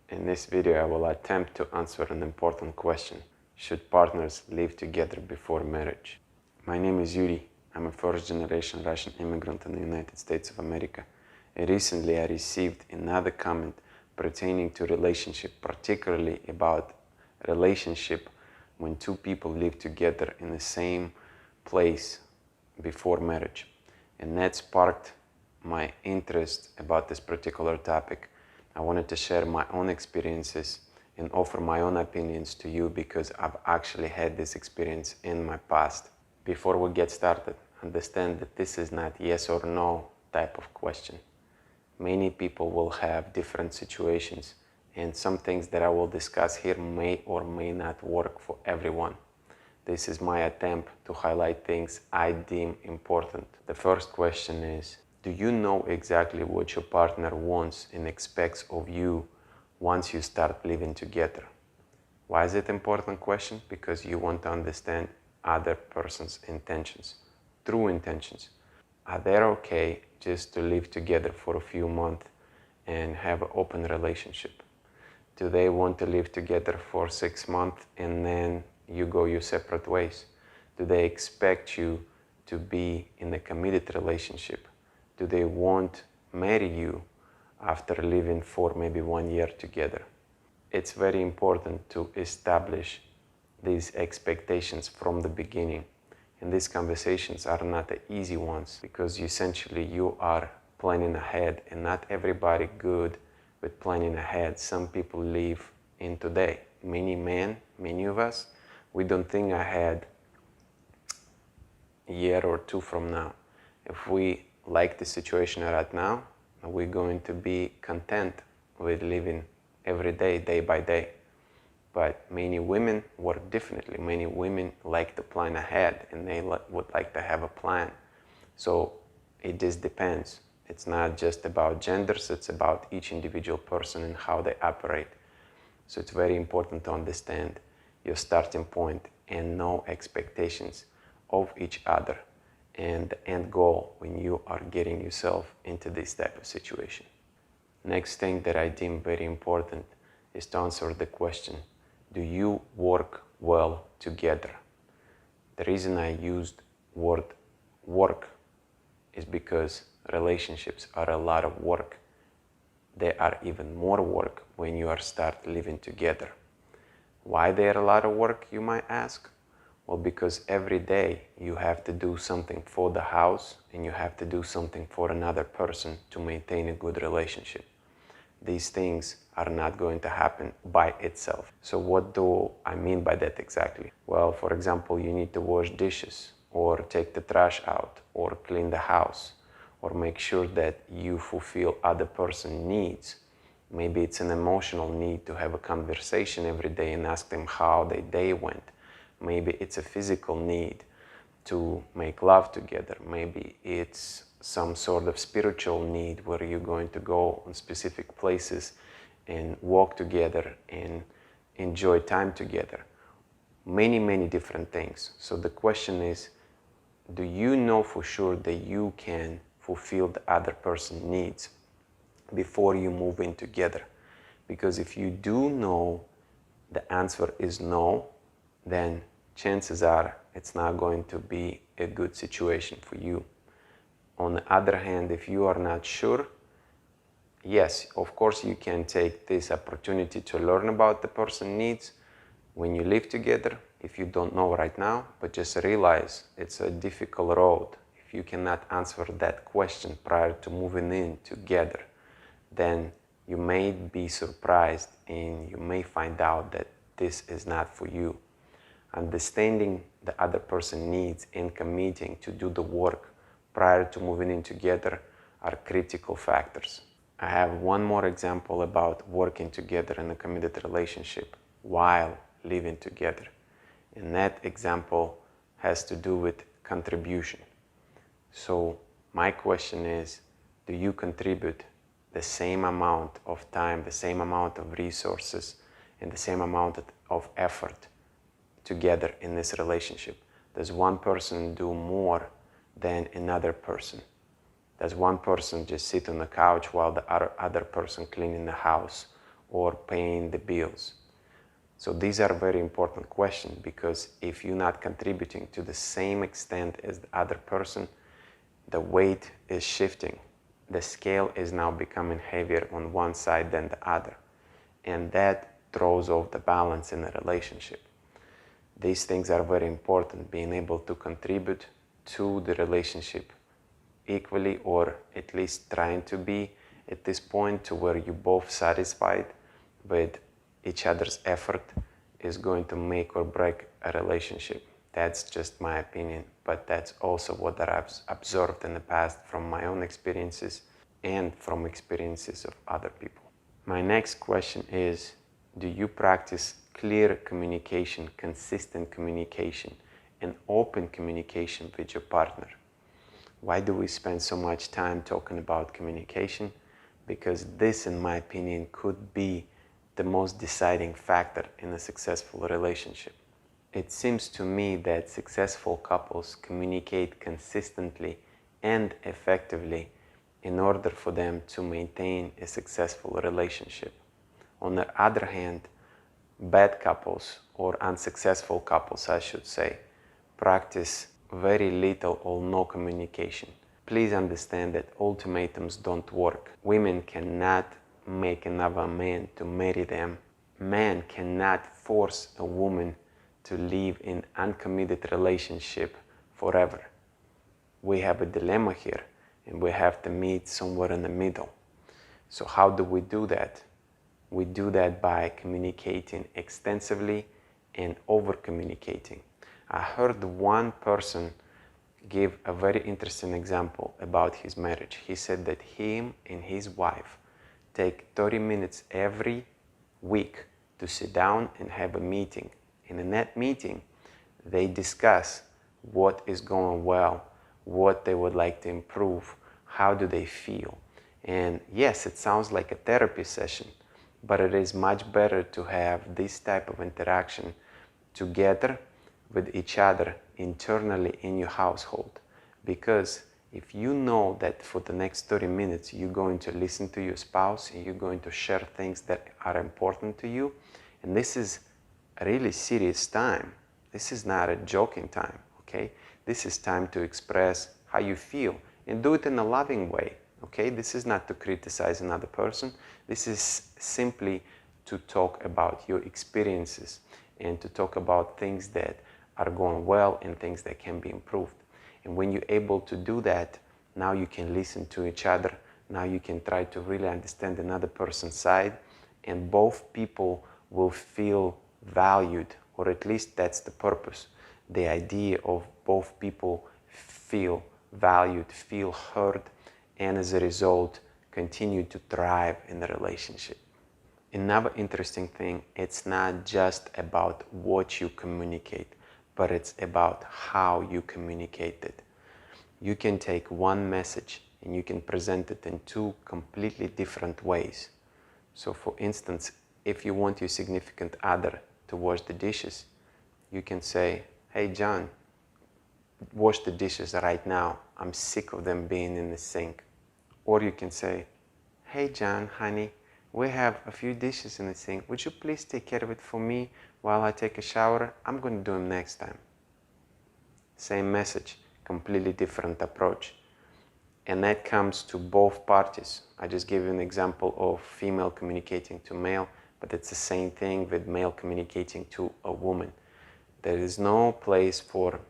In this video, I will attempt to answer an important question. Should partners live together before marriage? My name is Yuri. I'm a first-generation Russian immigrant in the United States of America. And recently, I received another comment pertaining to relationship, particularly about relationship when two people live together in the same place before marriage. And that sparked my interest about this particular topic. I wanted to share my own experiences and offer my own opinions to you because I've actually had this experience in my past. Before we get started, understand that this is not yes or no type of question. Many people will have different situations, and some things that I will discuss here may or may not work for everyone. This is my attempt to highlight things I deem important. The first question is, do you know exactly what your partner wants and expects of you once you start living together? Why is it an important question? Because you want to understand other person's intentions, true intentions. Are they okay just to live together for a few months and have an open relationship? Do they want to live together for 6 months and then you go your separate ways? Do they expect you to be in a committed relationship? Do they want to marry you after living for maybe 1 year together? It's very important to establish these expectations from the beginning. And these conversations are not the easy ones because essentially you are planning ahead, and not everybody good with planning ahead. Some people live in today. Many men, many of us, we don't think ahead a year or two from now. If we like the situation right now, we're going to be content with living every day, day by day. But many women work differently. Many women like to plan ahead and they would like to have a plan. So it just depends. It's not just about genders, it's about each individual person and how they operate. So it's very important to understand your starting point and know expectations of each other and the end goal when you are getting yourself into this type of situation. Next thing that I deem very important is to answer the question, do you work well together? The reason I used word work is because relationships are a lot of work. They are even more work when you start living together. Why they are a lot of work, you might ask? Well, because every day you have to do something for the house and you have to do something for another person to maintain a good relationship. These things are not going to happen by itself. So what do I mean by that exactly? Well, for example, you need to wash dishes or take the trash out or clean the house or make sure that you fulfill other person's needs. Maybe it's an emotional need to have a conversation every day and ask them how their day went. Maybe it's a physical need to make love together. Maybe it's some sort of spiritual need where you're going to go on specific places and walk together and enjoy time together. Many, many different things. So the question is, do you know for sure that you can fulfill the other person's needs before you move in together? Because if you do know the answer is no, then chances are it's not going to be a good situation for you. On the other hand, if you are not sure, yes, of course you can take this opportunity to learn about the person's needs when you live together, if you don't know right now, but just realize it's a difficult road. If you cannot answer that question prior to moving in together, then you may be surprised and you may find out that this is not for you. Understanding the other person's needs and committing to do the work prior to moving in together are critical factors. I have one more example about working together in a committed relationship while living together. And that example has to do with contribution. So my question is, do you contribute the same amount of time, the same amount of resources, and the same amount of effort together in this relationship? Does one person do more than another person? Does one person just sit on the couch while the other person cleaning the house or paying the bills? So these are very important questions, because if you're not contributing to the same extent as the other person, the weight is shifting. The scale is now becoming heavier on one side than the other. And that throws off the balance in a relationship. These things are very important, being able to contribute to the relationship equally, or at least trying to be at this point to where you're both satisfied with each other's effort, is going to make or break a relationship. That's just my opinion, but that's also what I've observed in the past from my own experiences and from experiences of other people. My next question is, do you practice clear communication, consistent communication, and open communication with your partner? Why do we spend so much time talking about communication? Because this, in my opinion, could be the most deciding factor in a successful relationship. It seems to me that successful couples communicate consistently and effectively in order for them to maintain a successful relationship. On the other hand, bad couples, or unsuccessful couples, I should say, practice very little or no communication. Please understand that ultimatums don't work. Women cannot make another man to marry them. Man cannot force a woman to live in uncommitted relationship forever. We have a dilemma here, and we have to meet somewhere in the middle. So how do we do that? We do that by communicating extensively and over-communicating. I heard one person give a very interesting example about his marriage. He said that him and his wife take 30 minutes every week to sit down and have a meeting. And in that meeting, they discuss what is going well, what they would like to improve, how do they feel. And yes, it sounds like a therapy session, but it is much better to have this type of interaction together with each other internally in your household. Because if you know that for the next 30 minutes you're going to listen to your spouse and you're going to share things that are important to you, and this is a really serious time. This is not a joking time, okay? This is time to express how you feel and do it in a loving way, okay? This is not to criticize another person. This is simply to talk about your experiences and to talk about things that are going well and things that can be improved. And when you're able to do that, now you can listen to each other. Now you can try to really understand another person's side, and both people will feel valued, or at least that's the purpose. The idea of both people feel valued, feel heard, and as a result, continue to thrive in the relationship. Another interesting thing, it's not just about what you communicate, but it's about how you communicate it. You can take one message and you can present it in two completely different ways. So for instance, if you want your significant other to wash the dishes, you can say, "Hey John, wash the dishes right now. I'm sick of them being in the sink." Or you can say, "Hey John, honey, we have a few dishes in the sink. Would you please take care of it for me while I take a shower? I'm going to do them next time." Same message, completely different approach. And that comes to both parties. I just gave you an example of female communicating to male, but it's the same thing with male communicating to a woman. There is no place for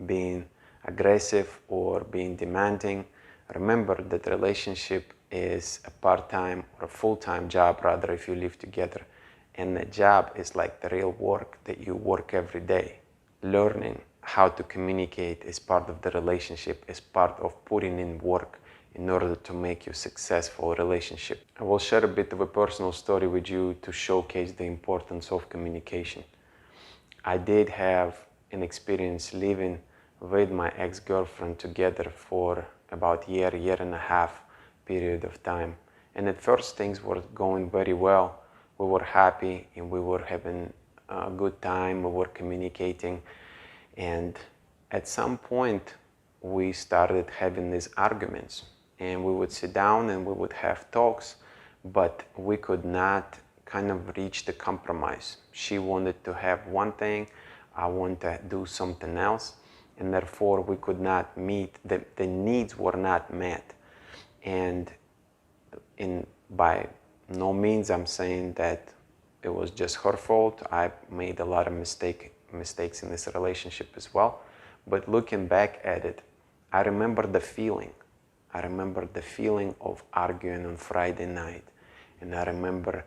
being aggressive or being demanding. Remember that relationship is a part-time or a full-time job, rather, if you live together. And the job is like the real work that you work every day. Learning how to communicate is part of the relationship, is part of putting in work in order to make you a successful relationship. I will share a bit of a personal story with you to showcase the importance of communication. I did have an experience living with my ex-girlfriend together for about year and a half period of time. And at first things were going very well. We were happy and we were having a good time, we were communicating. And at some point we started having these arguments, and we would sit down and we would have talks, but we could not kind of reach the compromise. She wanted to have one thing, I wanted to do something else, and therefore we could not meet, the needs were not met. And by no means I'm saying that it was just her fault. I made a lot of mistakes in this relationship as well. But looking back at it, I remember the feeling. I remember the feeling of arguing on Friday night. And I remember,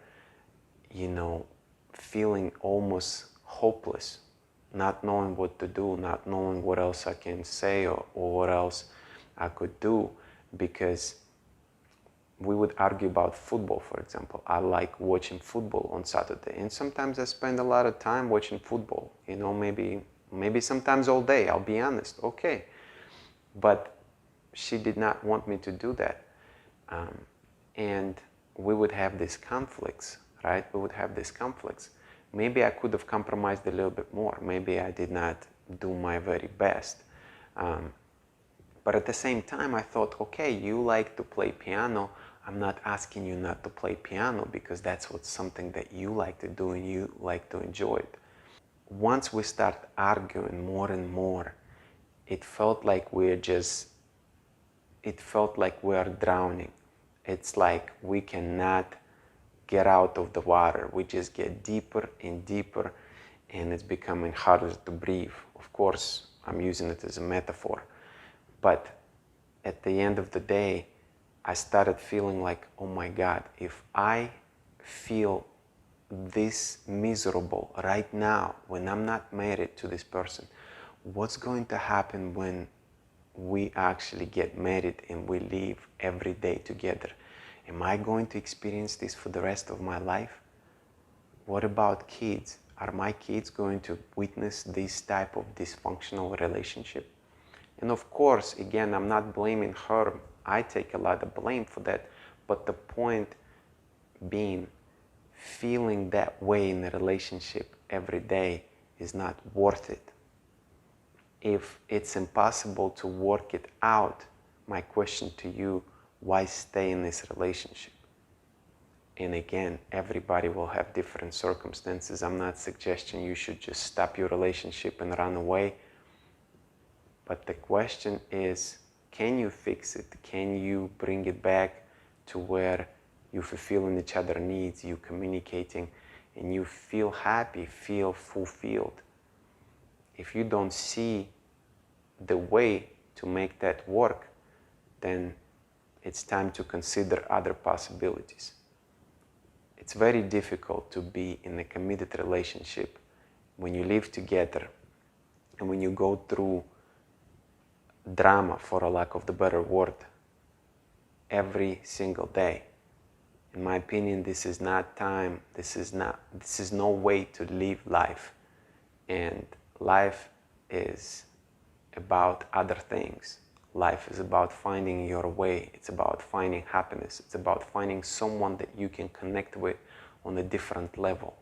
feeling almost hopeless, not knowing what to do, not knowing what else I can say or what else I could do, because we would argue about football, for example. I like watching football on Saturday, and sometimes I spend a lot of time watching football, maybe sometimes all day, I'll be honest, okay. But she did not want me to do that. And we would have these conflicts, right? We would have these conflicts. Maybe I could have compromised a little bit more. Maybe I did not do my very best. But at the same time, I thought, okay, you like to play piano. I'm not asking you not to play piano because that's something that you like to do and you like to enjoy it. Once we start arguing more and more, it felt like we are drowning. It's like we cannot get out of the water. We just get deeper and deeper, and it's becoming harder to breathe. Of course, I'm using it as a metaphor. But at the end of the day, I started feeling like, oh my God, if I feel this miserable right now, when I'm not married to this person, what's going to happen when we actually get married and we live every day together? Am I going to experience this for the rest of my life? What about kids? Are my kids going to witness this type of dysfunctional relationship? And of course, again, I'm not blaming her. I take a lot of blame for that. But the point being, feeling that way in a relationship every day is not worth it. If it's impossible to work it out, my question to you, why stay in this relationship? And again, everybody will have different circumstances. I'm not suggesting you should just stop your relationship and run away. But the question is, can you fix it? Can you bring it back to where you're fulfilling each other's needs, you communicating, and you feel happy, feel fulfilled? If you don't see the way to make that work, then it's time to consider other possibilities. It's very difficult to be in a committed relationship when you live together and when you go through drama, for a lack of the better word, every single day. In my opinion, this is not time, this is no way to live life. And life is about other things. Life is about finding your way. It's about finding happiness. It's about finding someone that you can connect with on a different level.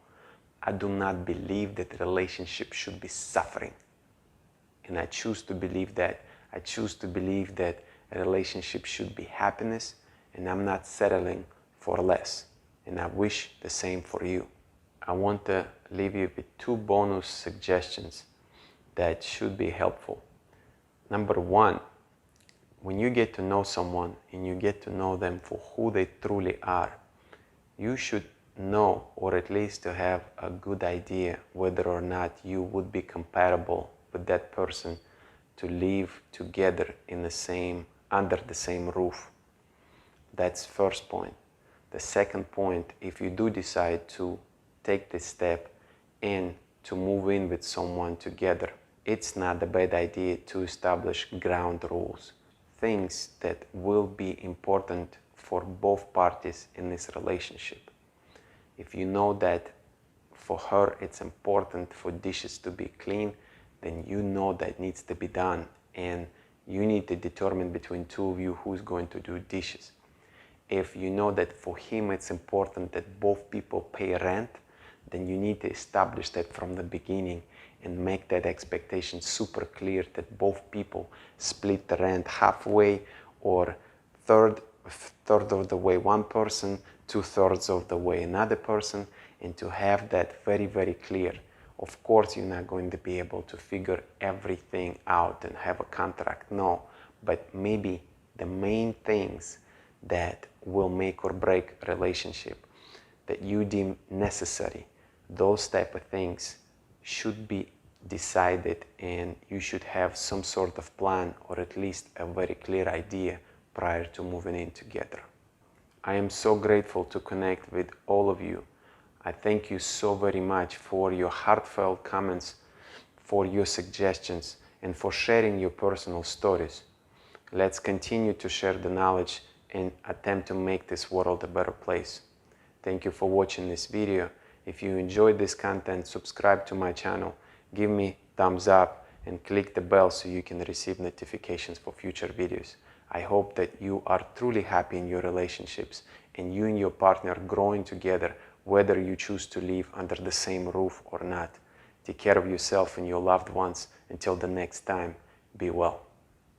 I do not believe that relationship should be suffering. And I choose to believe that. I choose to believe that a relationship should be happiness, and I'm not settling for less. And I wish the same for you. I want to leave you with 2 bonus suggestions that should be helpful. Number 1, when you get to know someone and you get to know them for who they truly are, you should know, or at least to have a good idea whether or not you would be compatible with that person to live together under the same roof. That's first point. The second point, if you do decide to take this step and to move in with someone together, it's not a bad idea to establish ground rules, things that will be important for both parties in this relationship. If you know that for her it's important for dishes to be clean, then you know that needs to be done, and you need to determine between 2 of you who's going to do dishes. If you know that for him it's important that both people pay rent, then you need to establish that from the beginning and make that expectation super clear that both people split the rent halfway, or third of the way one person, 2/3 of the way another person, and to have that very, very clear. Of course, you're not going to be able to figure everything out and have a contract, no, but maybe the main things that will make or break a relationship that you deem necessary, those type of things should be decided, and you should have some sort of plan or at least a very clear idea prior to moving in together. I am so grateful to connect with all of you. I thank you so very much for your heartfelt comments, for your suggestions, and for sharing your personal stories. Let's continue to share the knowledge and attempt to make this world a better place. Thank you for watching this video. If you enjoyed this content, subscribe to my channel, give me thumbs up, and click the bell so you can receive notifications for future videos. I hope that you are truly happy in your relationships and you and your partner growing together, whether you choose to live under the same roof or not. Take care of yourself and your loved ones. Until the next time, be well.